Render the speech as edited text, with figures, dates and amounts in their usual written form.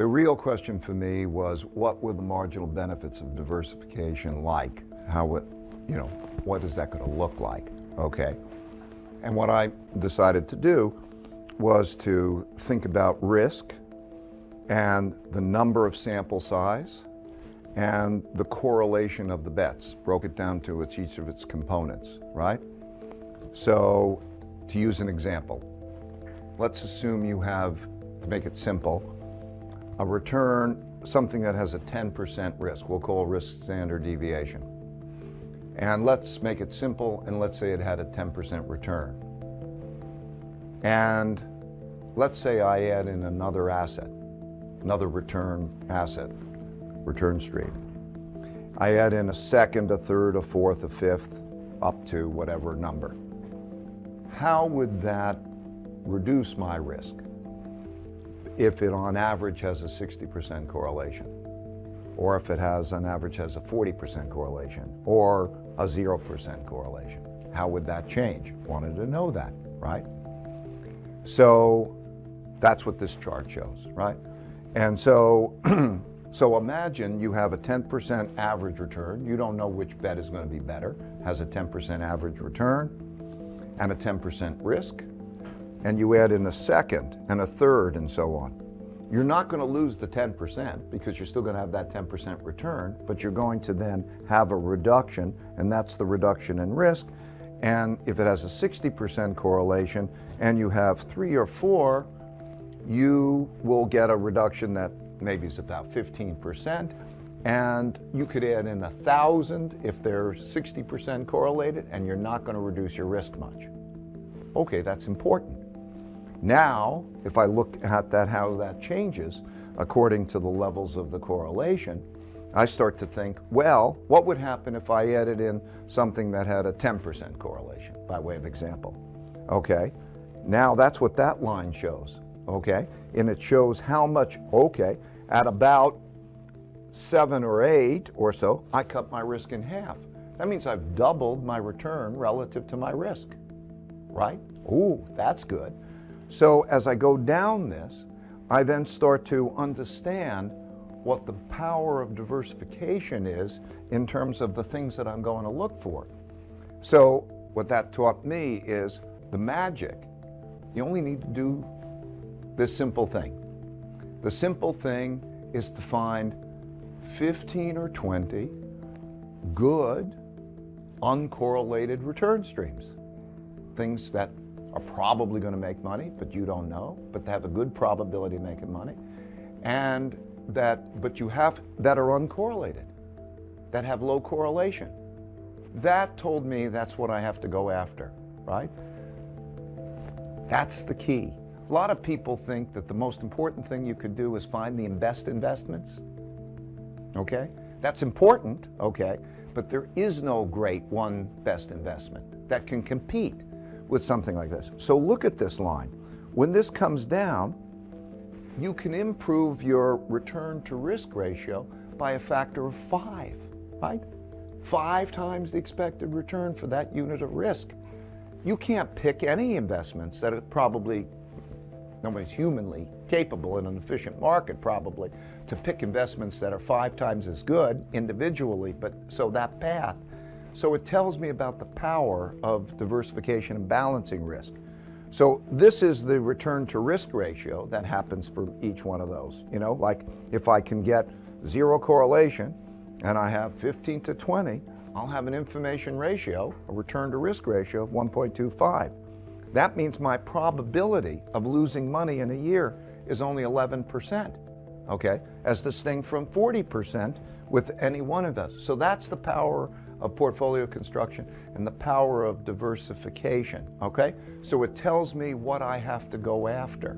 The real question for me was, what were the marginal benefits of diversification like? What is that going to look like? Okay. And what I decided to do was to think about risk and the number of sample size and the correlation of the bets, broke it down to each of its components, right? So to use an example, let's assume you have, to make it simple, a return, something that has a 10% risk, we'll call risk standard deviation. And let's make it simple, and let's say it had a 10% return. And let's say I add in another asset, another return asset, return stream. I add in a second, a third, a fourth, a fifth, up to whatever number. How would that reduce my risk if it on average has a 60% correlation? Or if it has on average has a 40% correlation, or a 0% correlation? How would that change? Wanted to know that, right? So that's what this chart shows, right? And so, so imagine you have a 10% average return. You don't know which bet is going to be better. Has a 10% average return and a 10% risk. And you add in a second and a third and so on. You're not going to lose the 10% because you're still going to have that 10% return, but you're going to then have a reduction, and that's the reduction in risk. And if it has a 60% correlation and you have 3 or 4, you will get a reduction that maybe is about 15%. And you could add in 1,000 if they're 60% correlated, and you're not going to reduce your risk much. Okay, that's important. Now, if I look at that, how that changes according to the levels of the correlation, I start to think, well, what would happen if I added in something that had a 10% correlation, by way of example? Okay, now that's what that line shows, okay? And it shows how much, okay, at about 7 or 8 or so, I cut my risk in half. That means I've doubled my return relative to my risk, right? Ooh, that's good. So as I go down this, I then start to understand what the power of diversification is in terms of the things that I'm going to look for. So what that taught me is the magic. You only need to do this simple thing. The simple thing is to find 15 or 20 good, uncorrelated return streams. Things that are probably going to make money, but you don't know, but they have a good probability of making money, and that are uncorrelated, that have low correlation. That told me that's what I have to go after, right? That's the key. A lot of people think that the most important thing you could do is find the best investments. Okay? That's important, okay, but there is no great one best investment that can compete with something like this. So look at this line. When this comes down, you can improve your return to risk ratio by a factor of 5, right? 5 times the expected return for that unit of risk. You can't pick any investments that are probably, nobody's humanly capable in an efficient market probably to pick investments that are 5 times as good individually, but so that path. So it tells me about the power of diversification and balancing risk. So this is the return to risk ratio that happens for each one of those. You know, like if I can get 0 correlation and I have 15 to 20, I'll have an information ratio, a return to risk ratio of 1.25. That means my probability of losing money in a year is only 11%, okay, as distinct from 40% with any one of us. So that's the power of portfolio construction and the power of diversification, okay? So it tells me what I have to go after.